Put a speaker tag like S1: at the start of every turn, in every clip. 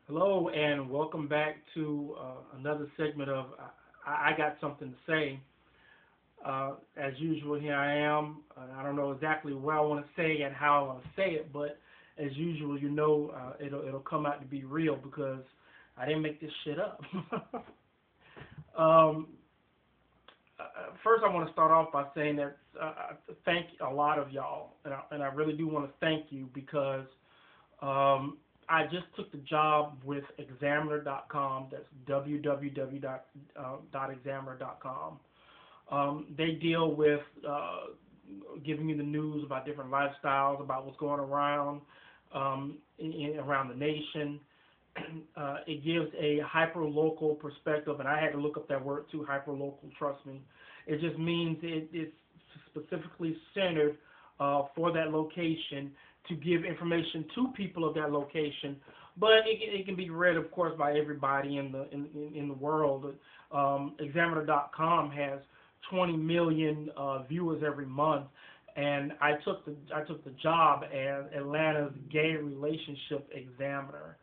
S1: Hello and welcome back to another segment of I Got Something to Say. As usual, here I am. I don't know exactly where I want to say and how I want to say it, but as usual, it'll come out to be real because I didn't make this shit up. um, First, I want to start off by saying that thank a lot of y'all, and I really do want to thank you because um, I just took the job with Examiner.com. That's www.examiner.com. They deal with giving you the news about different lifestyles, about what's going around around the nation. It gives a hyper-local perspective, and I had to look up that word too, hyper-local, trust me. It just means it's specifically centered for that location to give information to people of that location, but it can be read, of course, by everybody in the world. Examiner.com has 20 million viewers every month, and I took the job as Atlanta's gay relationship examiner.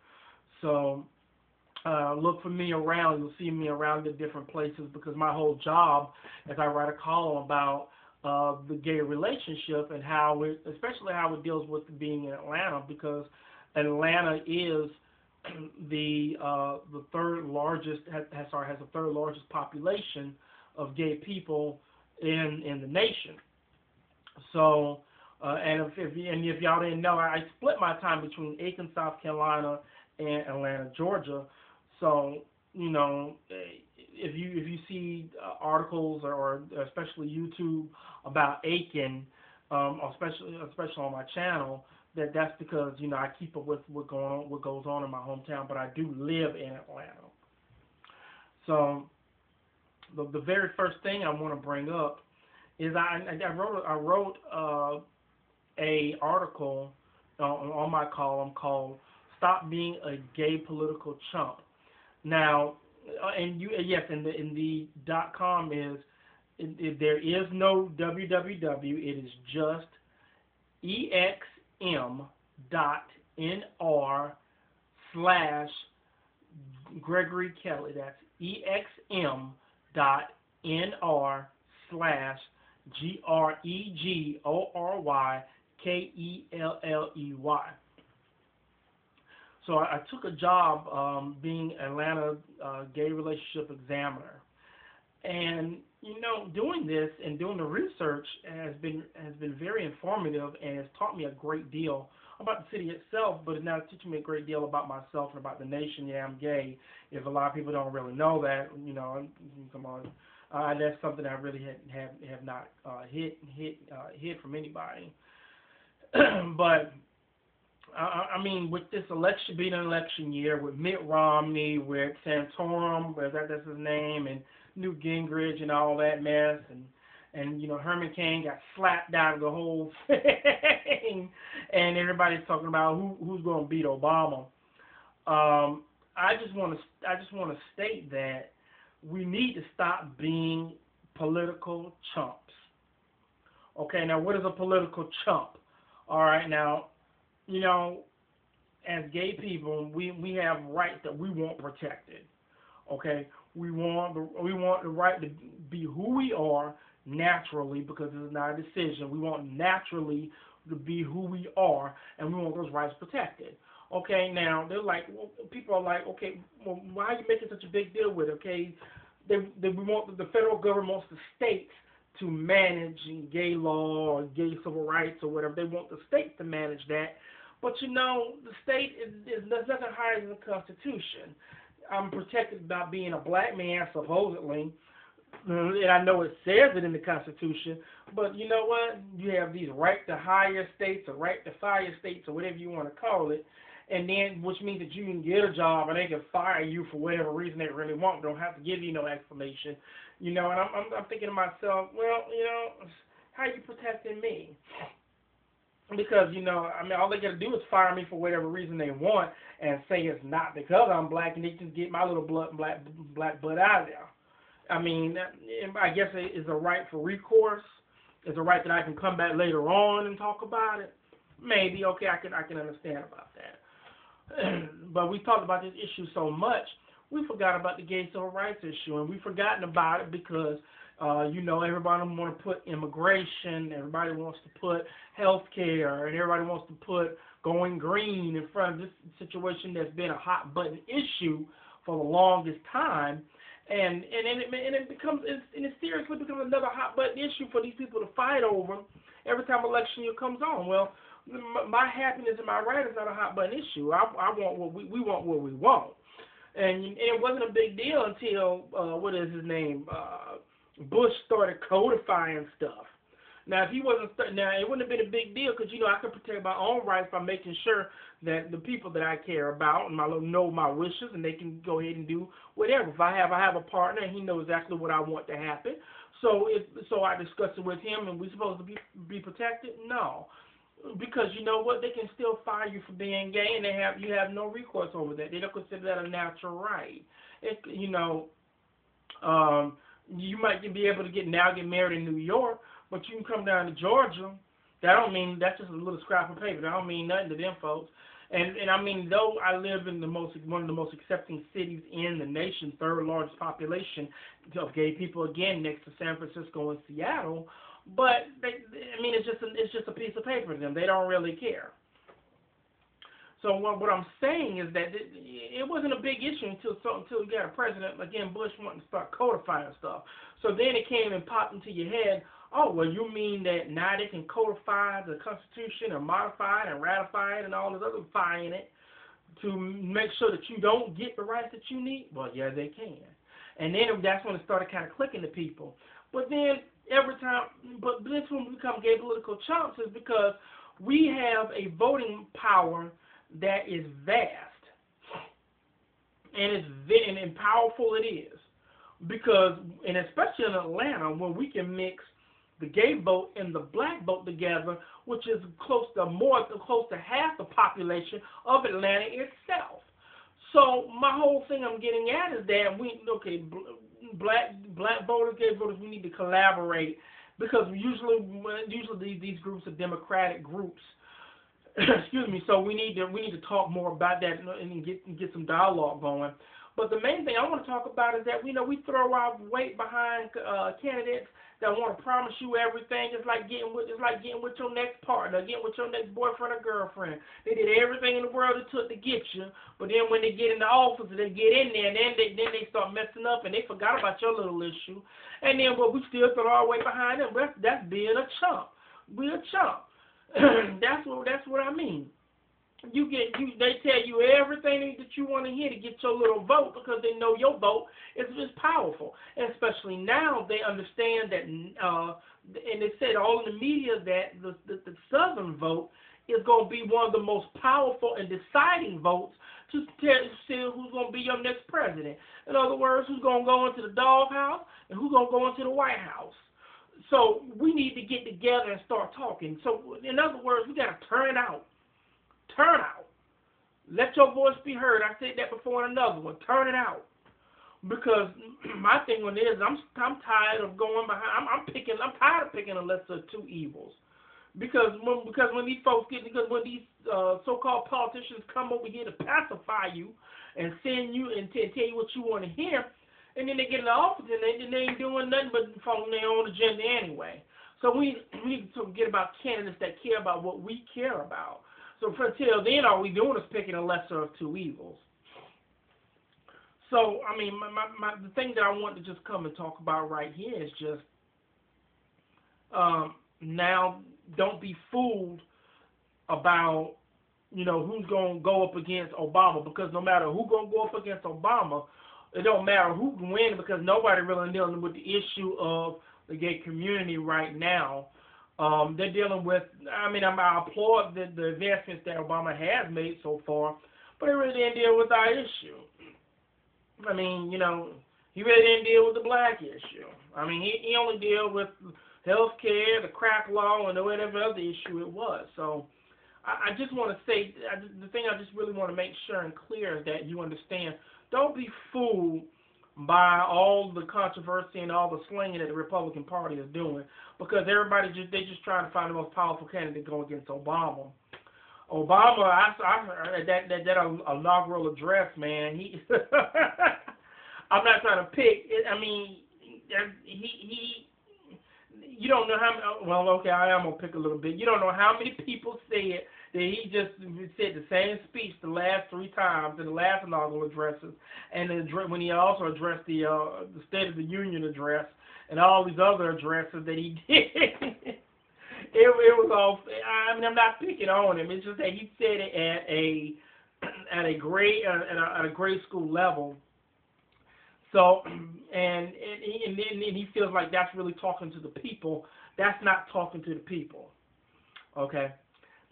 S1: So look for me around. You'll see me around in different places because my whole job is I write a column about the gay relationship and especially how it deals with being in Atlanta, because Atlanta is the third largest has the third largest population of gay people in the nation. So and if y'all didn't know, I split my time between Aiken, South Carolina, and Atlanta, Georgia. So if you see articles or especially YouTube about Aiken, especially on my channel, that's because I keep up with what goes on in my hometown, but I do live in Atlanta. So the very first thing I want to bring up is I wrote a article on my column called "Stop Being a Gay Political Chump." Now, in the .com there is no www. It is just exm.nr slash Gregory Kelly. That's exm.nr slash GREGORYKELLEY. So I took a job being Atlanta gay relationship examiner, and doing this and doing the research has been very informative and has taught me a great deal about the city itself, but it's now teaching me a great deal about myself and about the nation. Yeah, I'm gay. If a lot of people don't really know that, come on, that's something I really have not hid from anybody. But I mean, with this election being an election year, with Mitt Romney, with Santorum, that's his name, and Newt Gingrich and all that mess, and Herman Cain got slapped out of the whole thing, and everybody's talking about who's going to beat Obama. I just want to state that we need to stop being political chumps. Okay, now what is a political chump? All right, now, as gay people, we have rights that we want protected. Okay, we want the right to be who we are naturally, because it's not a decision. We want naturally to be who we are, and we want those rights protected. Okay, now people are like, okay, well, why are you making such a big deal with it? Okay, we want the federal government wants the states to manage gay law or gay civil rights or whatever. They want the states to manage that. But the state is nothing higher than the Constitution. I'm protected by being a black man, supposedly, and I know it says it in the Constitution. But you know what? You have these right to hire states or right to fire states or whatever you want to call it, and then which means that you can get a job and they can fire you for whatever reason they really want. They don't have to give you no explanation. And I'm thinking to myself, well, how are you protecting me? Because, all they got to do is fire me for whatever reason they want and say it's not because I'm black, and they just get my little black butt out of there. I mean, I guess it's a right for recourse. It's a right that I can come back later on and talk about it. Maybe, okay, I can understand about that. but we talked about this issue so much, we forgot about the gay civil rights issue, and we've forgotten about it because, everybody want to put immigration, everybody wants to put health care, and everybody wants to put going green in front of this situation that's been a hot button issue for the longest time, and it seriously becomes another hot button issue for these people to fight over every time election year comes on. Well, my happiness and my right is not a hot button issue. I want what we want what we want, and it wasn't a big deal until what is his name, Bush started codifying stuff. Now, if he wasn't, it wouldn't have been a big deal because I can protect my own rights by making sure that the people that I care about and know my wishes, and they can go ahead and do whatever. If I have a partner and he knows exactly what I want to happen, so I discuss it with him, and we're supposed to be protected. No, because you know what, they can still fire you for being gay, and you have no recourse over that. They don't consider that a natural right. You might be able to get married in New York, but you can come down to Georgia. That don't mean that's just a little scrap of paper. That don't mean nothing to them folks. And I mean, though I live in one of the most accepting cities in the nation, third largest population of gay people, again next to San Francisco and Seattle, but it's just a piece of paper to them. They don't really care. So what I'm saying is that it wasn't a big issue until you got a president, again, Bush, wanting to start codifying stuff. So then it came and popped into your head, oh, well, you mean that now they can codify the Constitution and modify it and ratify it and all this other in it to make sure that you don't get the rights that you need? Well, yeah, they can. And then that's when it started kind of clicking to people. But then but this when we become gay political chumps is because we have a voting power that is vast, and powerful it is, because, and especially in Atlanta, when we can mix the gay vote and the black vote together, which is close to half the population of Atlanta itself. So my whole thing I'm getting at is that black voters, gay voters, we need to collaborate, because usually these groups are democratic groups. Excuse me. So we need to talk more about that and get some dialogue going. But the main thing I want to talk about is that we throw our weight behind candidates that want to promise you everything. It's like getting with your next partner, getting with your next boyfriend or girlfriend. They did everything in the world it took to get you, but then when they get in the office and they get in there, and then they start messing up and they forgot about your little issue. And then we still throw our weight behind them. That's being a chump. We're a chump. That's what I mean. They tell you everything that you want to hear to get your little vote, because they know your vote is powerful. And especially now, they understand that, and they said all in the media that the Southern vote is going to be one of the most powerful and deciding votes to tell who's going to be your next president. In other words, who's going to go into the doghouse and who's going to go into the White House. So we need to get together and start talking. So in other words, we got to turn out. Turn out. Let your voice be heard. I said that before in another one. Turn it out. Because my thing on it is I'm tired of going behind. I'm tired of picking a lesser of two evils. Because when these so-called politicians come over here to pacify you and send you and tell you what you want to hear, and then they get in the office and they ain't doing nothing but following their own agenda anyway. So we need to get about candidates that care about what we care about. So until then, all we doing is picking a lesser of two evils. So, I mean, the thing that I want to just come and talk about right here is just now, don't be fooled about, who's going to go up against Obama, because no matter who's going to go up against Obama, it don't matter who can win, because nobody really dealing with the issue of the gay community right now. They're dealing with, I applaud the advancements that Obama has made so far, but it really didn't deal with our issue. I mean, he really didn't deal with the black issue. I mean, he only dealt with health care, the crack law, and whatever other issue it was. So I just want to say, the thing I just really want to make sure and clear is that you understand, don't be fooled by all the controversy and all the slinging that the Republican Party is doing, because they're just trying to find the most powerful candidate to go against Obama. Obama, I heard that inaugural address, man. He, I'm not trying to pick. I mean, he, you don't know how. Well, okay, I am gonna pick a little bit. You don't know how many people said that he just said the same speech the last 3 times in the last inaugural addresses, and when he also addressed the State of the Union address and all these other addresses that he did. It was all. I mean, I'm not picking on him. It's just that he said it at a grade school level. So, and he feels like that's really talking to the people. That's not talking to the people. Okay.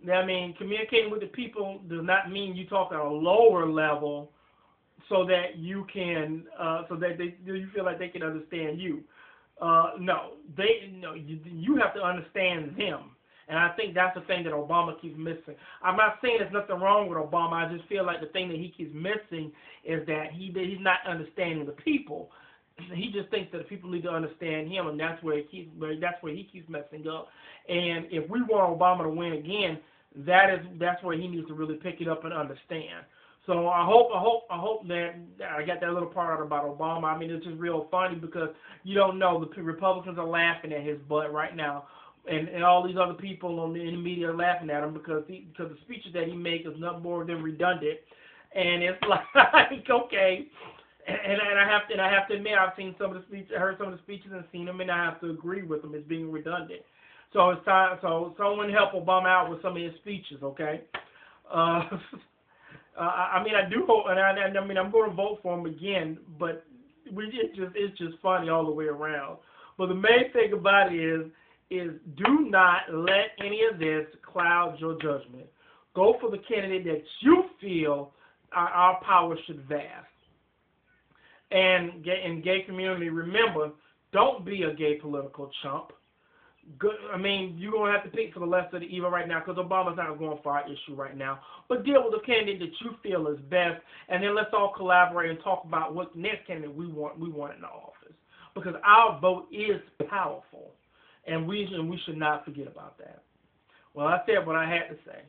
S1: Now, I mean, communicating with the people does not mean you talk at a lower level so that you can, so that you feel like they can understand you. No, you have to understand them. And I think that's the thing that Obama keeps missing. I'm not saying there's nothing wrong with Obama. I just feel like the thing that he keeps missing is that he's not understanding the people. He just thinks that the people need to understand him, and that's where he keeps messing up. And if we want Obama to win again, that's where he needs to really pick it up and understand. So I hope that I got that little part out about Obama. I mean, it's just real funny because you don't know, the Republicans are laughing at his butt right now, and all these other people in the media are laughing at him because the speeches that he makes is nothing more than redundant, and it's like okay, and I have to admit I've seen some of the speeches, heard some of the speeches, and seen them, and I have to agree with them as being redundant. So it's time. So someone help Obama out with some of his speeches, okay? I mean, I do hope, and I mean, I'm going to vote for him again, but it's just funny all the way around. But the main thing about it is do not let any of this cloud your judgment. Go for the candidate that you feel our power should vast. And in gay community, remember, don't be a gay political chump. Good. I mean, you're going to have to pick for the lesser of the evil right now because Obama's not going for our issue right now. But deal with the candidate that you feel is best, and then let's all collaborate and talk about what next candidate we want in the office. Because our vote is powerful, and we should not forget about that. Well, I said what I had to say.